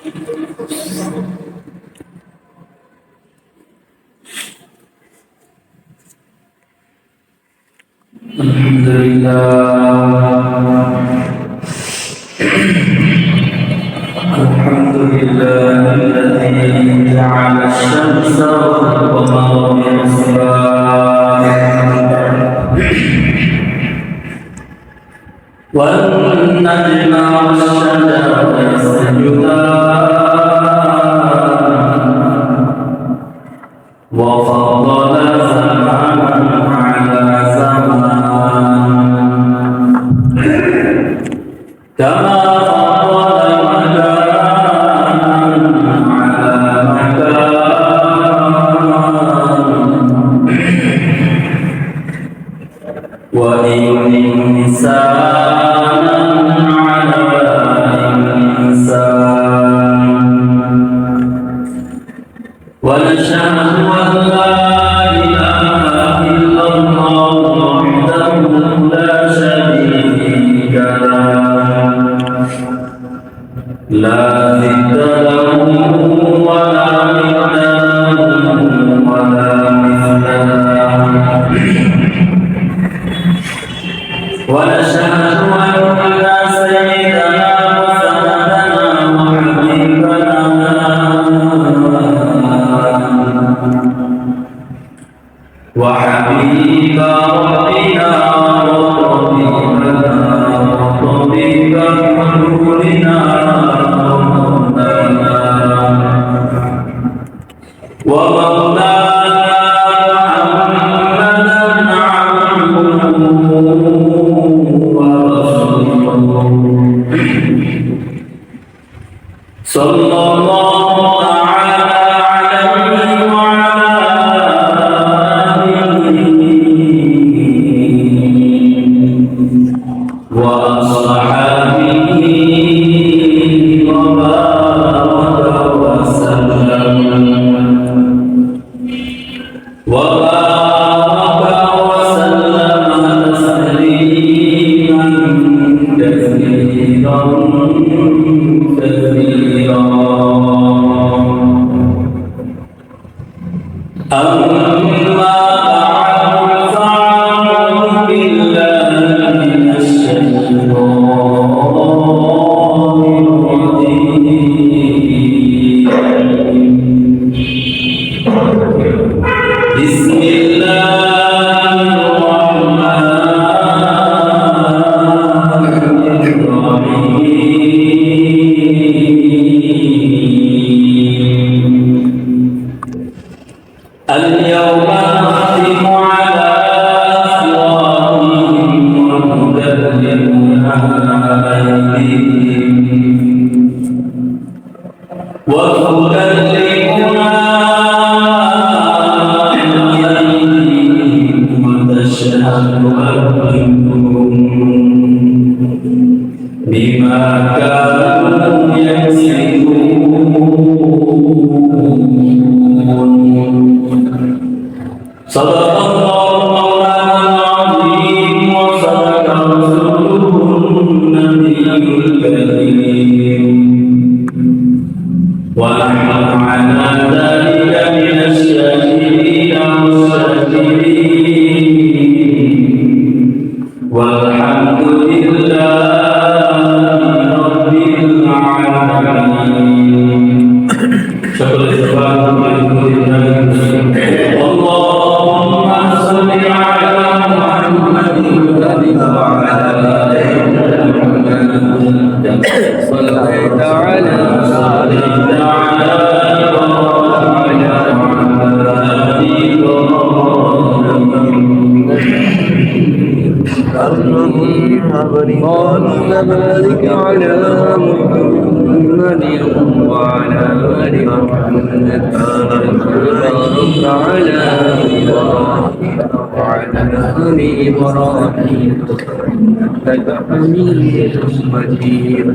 الحمد لله الذي جعل الشمس والقمر بحسبان والنجم والشجر يسجدان وفضل زمانا على زمان كما وإنسانا على إنسان ونشهد أن لا إله إلا الله وحده لا شريك له لا ضد له ولا ند له ولا مثل له ونشهد أن سيدنا وسندنا وحبيب ربنا وطبيبنا وطبيب قلوبنا ومولانا محمدا صلى الله تعالى عليه وعلى آله وأصحابه وبارك وسلم تسليما كثيرا أما بعد فأعوذ بالله من الشيطان الرجيم بسم الله الرحمن الرحيم اليوم نختم على أفواههم ونكلمنا أيديهم وتشهد أرجلهم بما كانوا يكسبون صدق الله مولانا العظيم وصدق رسوله النبي الكريم ونحن على ذلك من الشاهدين والشاكرين والحمد لله رب العالمين شكر الزبان اللهم صل على محمد وعلى آل محمد صليت على اللهم بارك على محمد وعلى آل محمد بارك على إبراهيم وعلى آل إبراهيم إنك حميد مجيد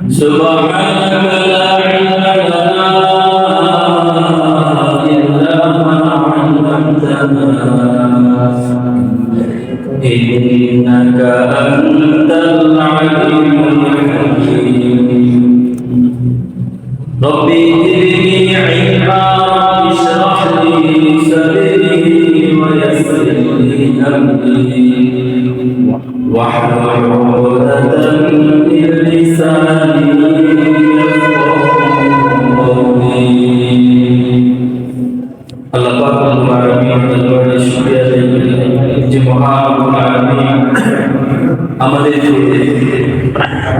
سبحانك لا علم لنا إلا ما علمتنا إنك أنت العليم الحكيم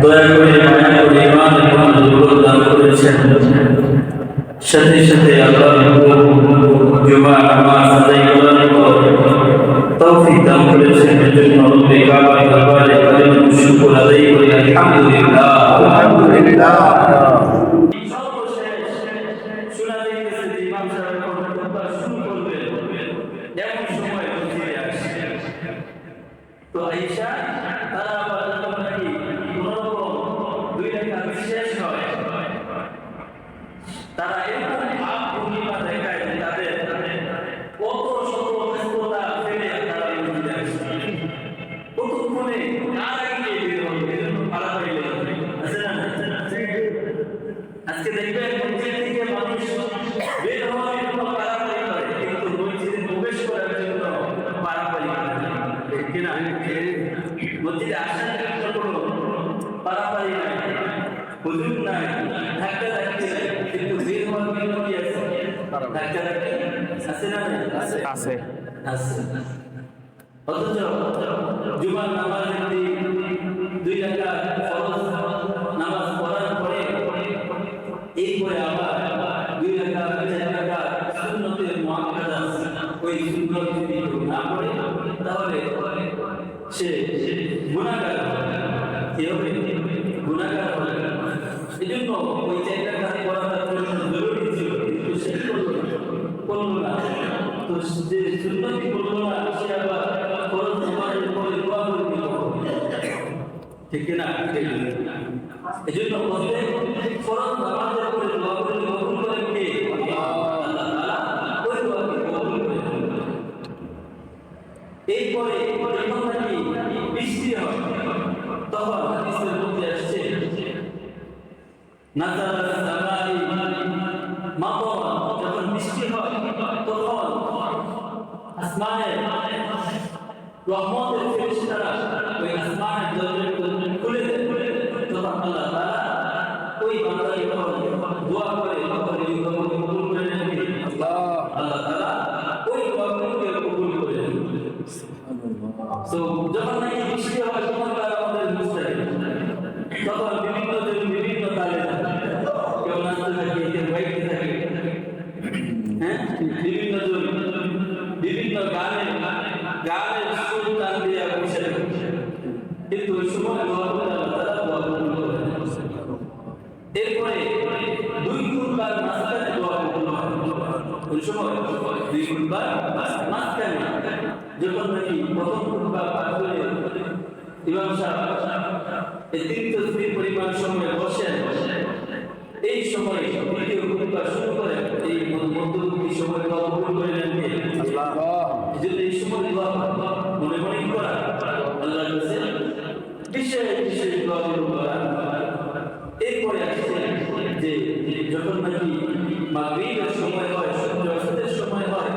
দয়া করে মায়া করে ইমান এবং দুর্বল দান করেছেন। সাথে সাথে আল্লাহ জুমা নামাজ আদায় করার পর তৌফিক দান করেছেন। এজন্য রব্বে কাবা দরবারে কালিমাতুল শুকর আদায় করি আলহামদুলিল্লাহ আলহামদুলিল্লাহ। শোনা যাইতেছে যে ইমাম সাহেব খুতবা শুরু করবে, এমন সময় মসজিদে আসে। তো আয়েশা তারা আবার যখন নাকি কোনরকম 2 রাকাত শেষ হয়, তারা এরকম ভাব ভঙ্গিমা দেখায় যে তাদের কত শত ব্যস্ততা ফেলে তারা মসজিদে আসে। কতক্ষণে কার আগে বের হবে, এজন্য পাড়াপাড়ি লেগে আছে না? আজকে দেখবেন মসজিদ থেকে মানুষ বের হওয়ার জন্য পাড়াপাড়ি করে, কিন্তু মসজিদে প্রবেশ করার জন্য পাড়াপাড়ি করে না। ঠিক কিনা? মসজিদে আসার জন্য কোনো পাড়াপাড়ি নাই, হুজুর নাই, ধাক্কা ধাক্কি নাই, কিন্তু বের হওয়ার জন্য কি আছে? ধাক্কা ধাক্কি আছে না? আছে আছে। অথচ জুমার নামাজের দিন 2 রাকাত ফরজ নামাজ পড়ার পরে এরপরে আবার 2 রাকাত 4 রাকাত সুন্নতের মুআক্কাদা, ওই সুন্নত যদি না পড়ে তাহলে সে গুনাহগার হবে। কি হবে? গুনাহগার হবে। এজন্য ওই 4 রাকাত পড়াটা জরুরি ছিল, কিন্তু সে করলো না। তো যে সুন্নতি করলো না, সে আবার ফরজ নামাজের পরে দোয়া করে দিল। ঠিক না? এজন্য প্রত্যেক ফরজ নামাজের পরে দোয়া করে কবুল করেন কে? আল্লাহ তাআলা ওই দোয়াকে কবুল করেন। এরপরে যখন নাকি বৃষ্টি হয়, তখন হাদিসের মধ্যে আসছে নাযারাত সামাই মাতার, যখন বৃষ্টি হয় তখন আসমানে রহমতের ফেরেশতারা ওই আসমানের দরজা খুলে দেয়। তখন আল্লাহ তাআলা ওই বান্দার যখন দোয়া করে তখন এই দোয়াকে কবুল করে নেন। আল্লাহ তাআলা ওই দোয়াকে কবুল করে নেন। তো যখন নাকি বৃষ্টি হয় তখন আমাদের বুঝতে হবে, তখন বিভিন্ন তালে কেউ নাচতে থাকে, কেউ গাইতে থাকে, হ্যাঁ, বিভিন্ন গানের সুর তাল দিয়ে বসে থাকে। কিন্তু ওই সময় দোয়া করে আল্লাহ তাআলা দোয়া কবুল করে নেন। এরপরে 2 খুতবার মাঝখানে দোয়া কবুল হয়। ওই সময় 2 খুতবার মাঝখানে যখন নাকি প্রথম খুতবা পাঠ করে ইমাম সাহেব এই 3 তাসবিহ পরিমাণ সময় বসেন, এই সময় দ্বিতীয় খুতবা শুরু করেন। এই মধ্যবর্তী সময় দোয়া কবুল করে নেন কে? আল্লাহ। এজন্য এই সময় দোয়া মনে মনে করা, আল্লাহর কাছে বিশেষ বিশেষ দোয়া করা। এরপরে আসছে যে যখন নাকি মাগরিবের সময় হয়, সূর্য অস্তের সময় হয়,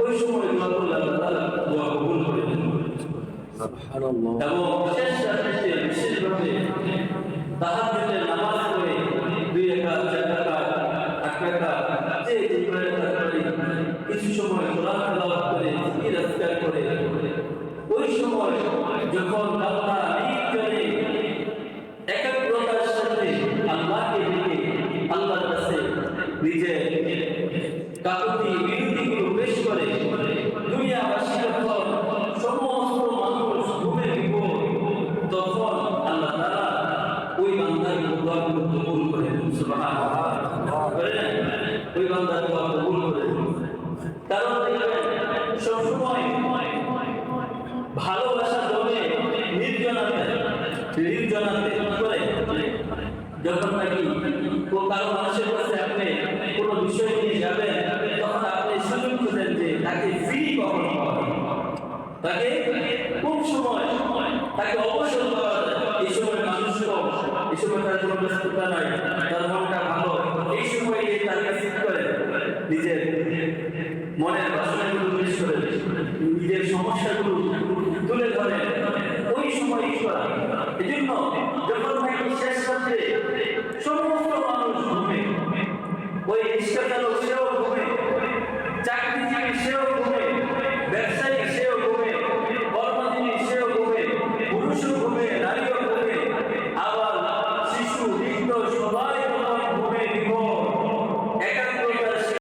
ওই সময় দোয়া করলে আল্লাহ তাআলা দোয়া কবুল করে নেন। সুবহানাল্লাহ। এবং শেষ রাতে বিশেষভাবে তাহাজ্জুদের নামাজ পড়ে 2 রাকাত 4 রাকাত 8 রাকাত যে রাকাত কিছু সময় কোরআন তেলাওয়াত করে জিকির আজকার করে, ওই সময় যখন বান্দা নির্জনে একাগ্রতার সাথে আল্লাহকে ডেকে আল্লাহর কাছে নিজের কাকুতি বিনতিগুলো পেশ করে, দুনিয়াবাসীর উপর সমস্ত মানুষ ঘুমে বিপদ, তখন আল্লাহ তাআলা ওই বান্দার দোয়াগুলো কবুল করেন। সুবহানাল্লাহ। ওই বান্দার দোয়া কবুল করেন। কারণ দেখবেন সবসময় ভালোবাসা জমে নির্জনাতে করে, যখন নাকি কারো মানুষের কাছে আপনি কোনো বিষয় নিয়ে যাবেন, তখন আপনি সুযোগ খুঁজেন যে তাকে ফ্রি কখন পাবেন, তাকে কোন সময় তাকে অবসর পাওয়া যায়। এই সময় মানুষ কম, এই সময় তার কোনো ব্যস্ততা নাই, তার মনটা ভালো, এই সময় তার কাছে করে নিজের মনের বাসনাগুলো পেশ করে, নিজের সমস্যাগুলো তুলে ধরে, ওই সময় করা। এজন্য যখন নাকি শেষ রাত্রে সমস্ত মানুষ ঘুমে, ওই রিক্সা চালক